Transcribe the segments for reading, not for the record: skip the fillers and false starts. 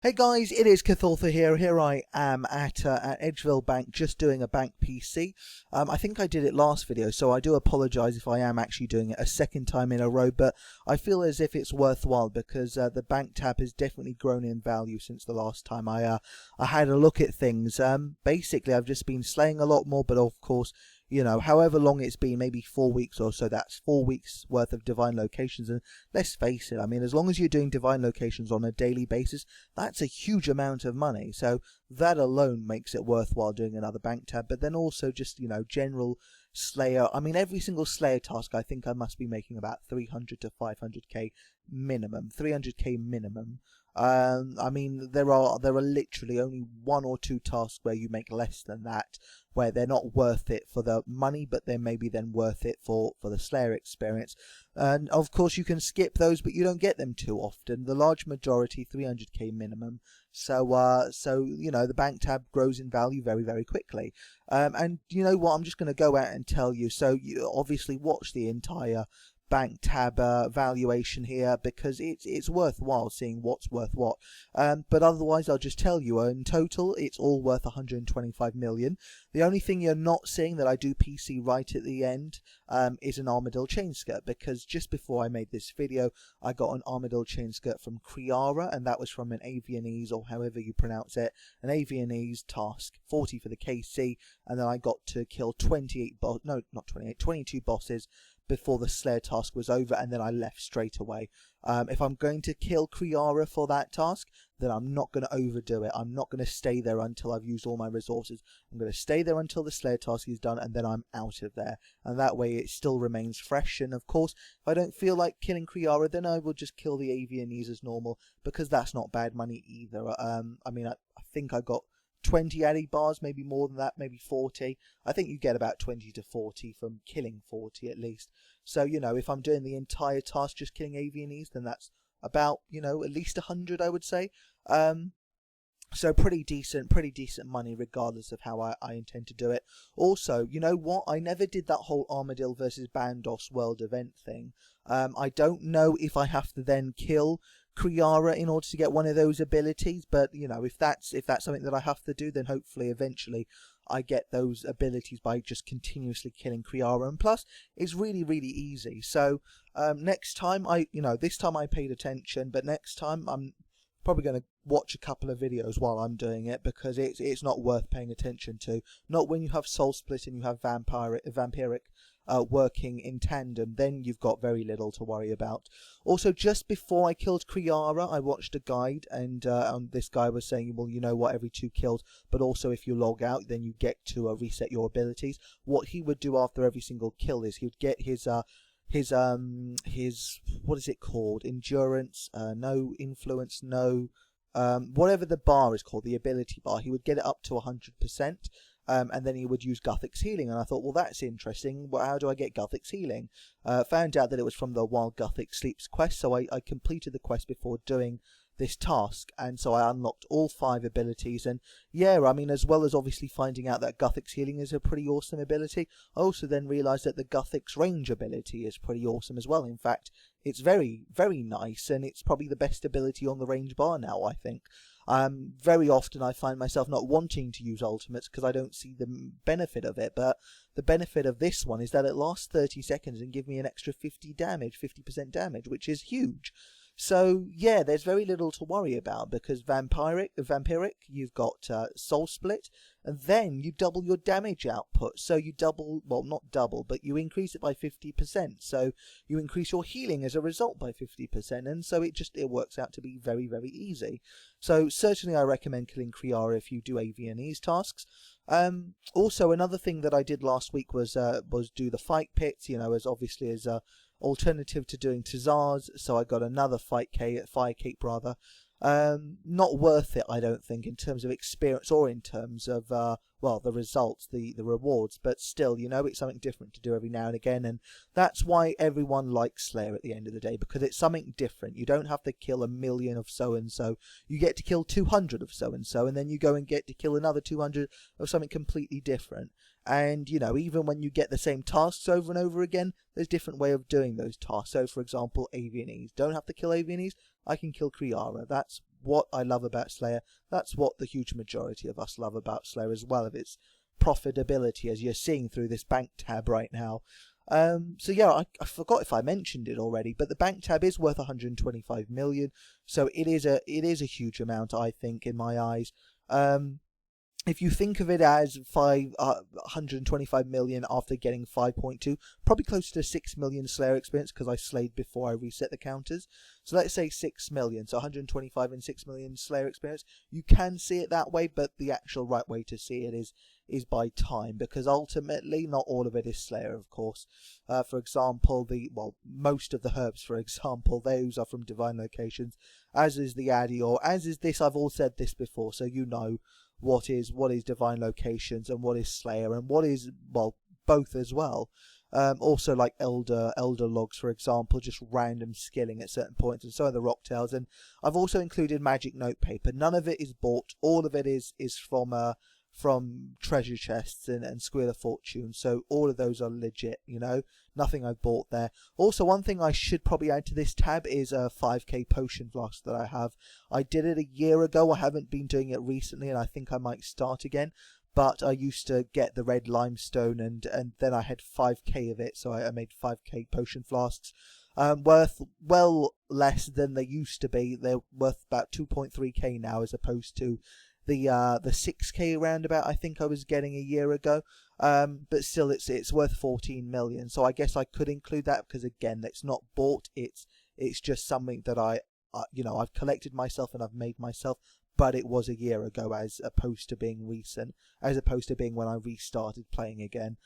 Hey guys, it is Cthulthu here. Here I am at Edgeville Bank, just doing a bank PC. I think I did it last video, so I do apologise if I am actually doing it a second time in a row, but I feel as if it's worthwhile because the bank tab has definitely grown in value since the last time I had a look at things. Basically, I've just been slaying a lot more, but of course, you know, however long it's been, maybe 4 weeks or so, that's 4 weeks worth of divine locations. And let's face it, I mean, as long as you're doing divine locations on a daily basis, that's a huge amount of money. So that alone makes it worthwhile doing another bank tab. But then also just, you know, general Slayer. I mean, every single Slayer task, I think I must be making about 300 to 500k minimum, 300k minimum. I mean, there are literally only 1 or 2 tasks where you make less than that, where they're not worth it for the money, but they're maybe then worth it for the Slayer experience. And of course, you can skip those, but you don't get them too often. The large majority, 300k minimum. So you know, the bank tab grows in value very, very quickly. And you know what? I'm just going to go out and tell you. So you obviously watch the entire bank tab valuation here because it's worthwhile seeing what's worth what. But otherwise, I'll just tell you, in total, it's all worth 125 million. The only thing you're not seeing that I do PC right at the end is an Arma Chainskirt, because just before I made this video, I got an Arma Chainskirt from Kriara, and that was from an Avianese, or however you pronounce it, an Avianese task, 40 for the KC, and then I got to kill 22 bosses before the Slayer task was over, and then I left straight away. If I'm going to kill Kriara for that task, then I'm not going to overdo it. I'm not going to stay there until I've used all my resources. I'm going to stay there until the Slayer task is done, and then I'm out of there. And that way it still remains fresh. And of course, if I don't feel like killing Kriara, then I will just kill the Avianese as normal, because that's not bad money either. I mean, I think I got 20 addy bars, maybe more than that, maybe 40. I think you get about 20 to 40 from killing 40 at least. So, you know, if I'm doing the entire task just killing Avianese, then that's about, you know, at least 100, I would say. So pretty decent money regardless of how I intend to do it. Also, you know what? I never did that whole Armadillo versus Bandos world event thing. I don't know if I have to then kill Kriara in order to get one of those abilities, but you know, if that's something that I have to do, then hopefully eventually I get those abilities by just continuously killing Kriara. And plus, it's really easy. So next time, this time I paid attention, but next time I'm probably going to watch a couple of videos while I'm doing it, because it's not worth paying attention to. Not when you have Soul Split and you have Vampiric working in tandem, then you've got very little to worry about. Also, just before I killed Kriara, I watched a guide, and this guy was saying, well, you know what, every 2 kills, but also if you log out, then you get to reset your abilities. What he would do after every single kill is he would get his what is it called, endurance, no influence, no whatever the bar is called, the ability bar, he would get it up to 100%. And then he would use Guthix healing, and I thought, well, that's interesting. Well, how do I get Guthix healing? Found out that it was from the While Guthix Sleeps quest, so I completed the quest before doing this task, and so I unlocked all 5 abilities. And yeah, I mean, as well as obviously finding out that Guthix healing is a pretty awesome ability, I also then realised that the Guthix range ability is pretty awesome as well. In fact, it's very nice, and it's probably the best ability on the range bar now, I think. Very often I find myself not wanting to use ultimates because I don't see the benefit of it, but the benefit of this one is that it lasts 30 seconds and give me an extra 50% damage, which is huge. So yeah, there's very little to worry about, because Vampiric, you've got Soul Split, and then you double your damage output. So you double, well, not double, but you increase it by 50%. So you increase your healing as a result by 50%, and so it works out to be very easy. So certainly I recommend killing Kriara if you do Avianese tasks. Also, another thing that I did last week was do the fight pits, you know, as obviously as a alternative to doing Tazars, so I got another fire cape rather. Not worth it, I don't think, in terms of experience or in terms of well, the results, the rewards, but still, you know, it's something different to do every now and again, and that's why everyone likes Slayer at the end of the day, because it's something different. You don't have to kill 1,000,000 of so-and-so, you get to kill 200 of so-and-so, and then you go and get to kill another 200 of something completely different. And, you know, even when you get the same tasks over and over again, there's different way of doing those tasks. So, for example, Avianese. Don't have to kill Avianese, I can kill Kriara. That's what I love about Slayer. That's what the huge majority of us love about Slayer as well, of its profitability, as you're seeing through this bank tab right now. So yeah, I forgot if I mentioned it already, but the bank tab is worth 125 million, so it is a huge amount, I think, in my eyes. If you think of it as 125 million after getting 5.2, probably close to 6 million Slayer experience, because I slayed before I reset the counters. So let's say 6 million, so 125 and 6 million Slayer experience. You can see it that way, but the actual right way to see it is by time, because ultimately not all of it is Slayer, of course. For example, most of the herbs, for example, those are from divine locations, as is the Adior, as is this. I've all said this before, so you know what is divine locations and what is Slayer, and what is, well, both as well. Also like elder logs, for example, just random skilling at certain points, and so are the rocktails. And I've also included magic notepaper. None of it is bought, all of it is from treasure chests and Square of Fortune, so all of those are legit, you know, nothing I've bought there. Also, one thing I should probably add to this tab is a 5k potion flask that I have. I did it a year ago, I haven't been doing it recently, and I think I might start again, but I used to get the red limestone, and then I had 5k of it, so I made 5k potion flasks. Worth well less than they used to be. They're worth about 2.3k now, as opposed to the 6k roundabout I think I was getting a year ago. But still, it's worth 14 million. So I guess I could include that, because again, that's not bought. It's just something that I've collected myself and I've made myself. But it was a year ago, as opposed to being recent, as opposed to being when I restarted playing again.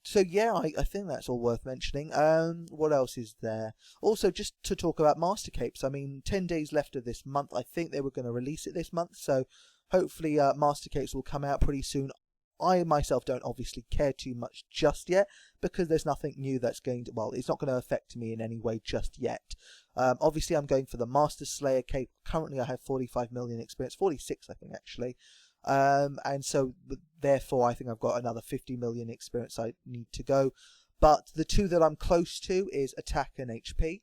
So yeah, I think that's all worth mentioning. What else is there? Also, just to talk about Master Capes, I mean, 10 days left of this month. I think they were going to release it this month, so hopefully Master Capes will come out pretty soon. I myself don't obviously care too much just yet, because there's nothing new that's going to, well, it's not going to affect me in any way just yet. Obviously, I'm going for the Master Slayer Cape. Currently, I have 45 million experience, 46 I think actually. And so therefore I think I've got another 50 million experience I need to go. But the two that I'm close to is attack and HP.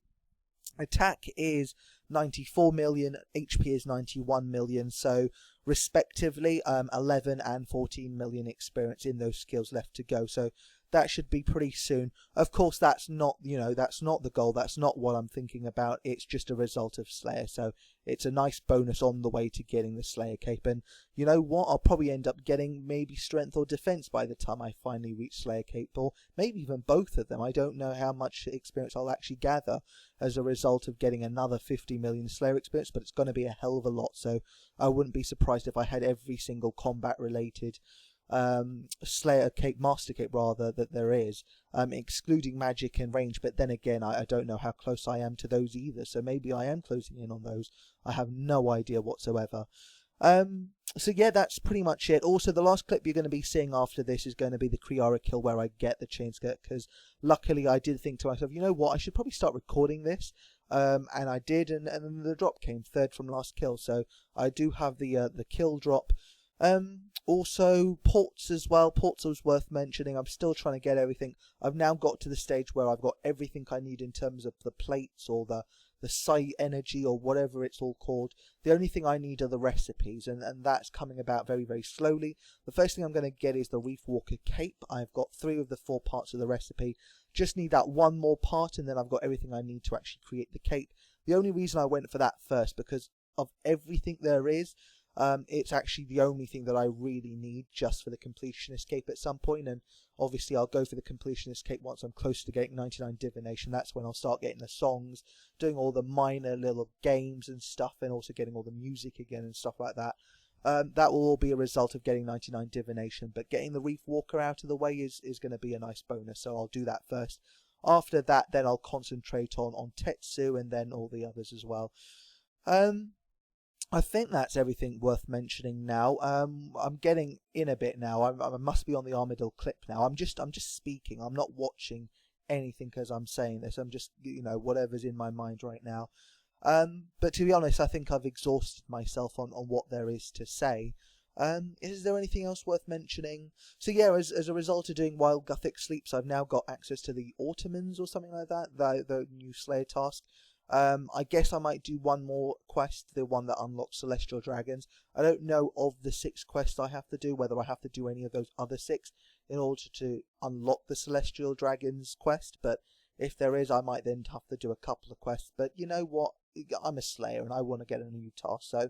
Attack is 94 million, HP is 91 million, so respectively 11 and 14 million experience in those skills left to go. So that should be pretty soon. Of course, that's not, that's not the goal. That's not what I'm thinking about. It's just a result of Slayer. So it's a nice bonus on the way to getting the Slayer Cape. And you know what? I'll probably end up getting maybe Strength or Defense by the time I finally reach Slayer Cape, or maybe even both of them. I don't know how much experience I'll actually gather as a result of getting another 50 million Slayer experience, but it's going to be a hell of a lot. So I wouldn't be surprised if I had every single combat related Slayer Cape, Master Cape rather, that there is, excluding magic and range. But then again, I don't know how close I am to those either, so maybe I am closing in on those. I have no idea whatsoever. So yeah, that's pretty much it. Also, the last clip you're going to be seeing after this is going to be the Kriara kill, where I get the Chainskirt, because luckily I did think to myself, you know what, I should probably start recording this. And I did, and then the drop came, third from last kill, so I do have the kill drop. Also ports as well. Ports was worth mentioning. I'm still trying to get everything. I've now got to the stage where I've got everything I need in terms of the plates or the sight energy or whatever it's all called. The only thing I need are the recipes, and that's coming about very, very slowly. The first thing I'm going to get is the Reef Walker Cape. I've got 3 of the 4 parts of the recipe. Just need that one more part, and then I've got everything I need to actually create the cape. The only reason I went for that first, because of everything there is, it's actually the only thing that I really need just for the completionist cape at some point. And obviously I'll go for the completionist cape once I'm close to getting 99 divination. That's when I'll start getting the songs, doing all the minor little games and stuff, and also getting all the music again and stuff like that. That will all be a result of getting 99 divination, but getting the Reef Walker out of the way is going to be a nice bonus, so I'll do that first. After that, then I'll concentrate on Tetsu and then all the others as well. I think that's everything worth mentioning now. I'm getting in a bit now. I must be on the Armadillo clip now. I'm just speaking. I'm not watching anything as I'm saying this. I'm just, whatever's in my mind right now. But to be honest, I think I've exhausted myself on what there is to say. Is there anything else worth mentioning? So yeah, as a result of doing Wild Gothic Sleeps, I've now got access to the Ottomans or something like that, the new Slayer task. I guess I might do one more quest, the one that unlocks Celestial Dragons. I don't know of the 6 quests I have to do, whether I have to do any of those other 6 in order to unlock the Celestial Dragons quest, but if there is, I might then have to do a couple of quests. But you know what? I'm a Slayer and I want to get a new task, so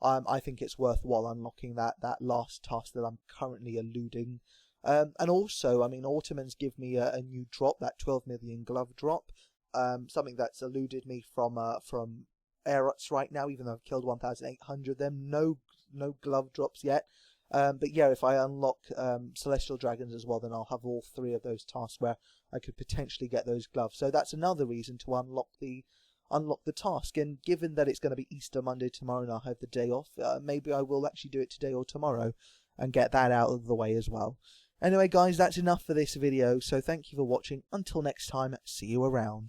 I think it's worthwhile unlocking that last task that I'm currently eluding. And also, I mean, Ottomans give me a new drop, that 12 million glove drop. Something that's eluded me from Aerots right now, even though I've killed 1,800 of them. No glove drops yet. But yeah, if I unlock Celestial Dragons as well, then I'll have all 3 of those tasks where I could potentially get those gloves. So that's another reason to unlock the task. And given that it's going to be Easter Monday tomorrow and I'll have the day off, maybe I will actually do it today or tomorrow and get that out of the way as well. Anyway guys, that's enough for this video, so thank you for watching. Until next time, see you around.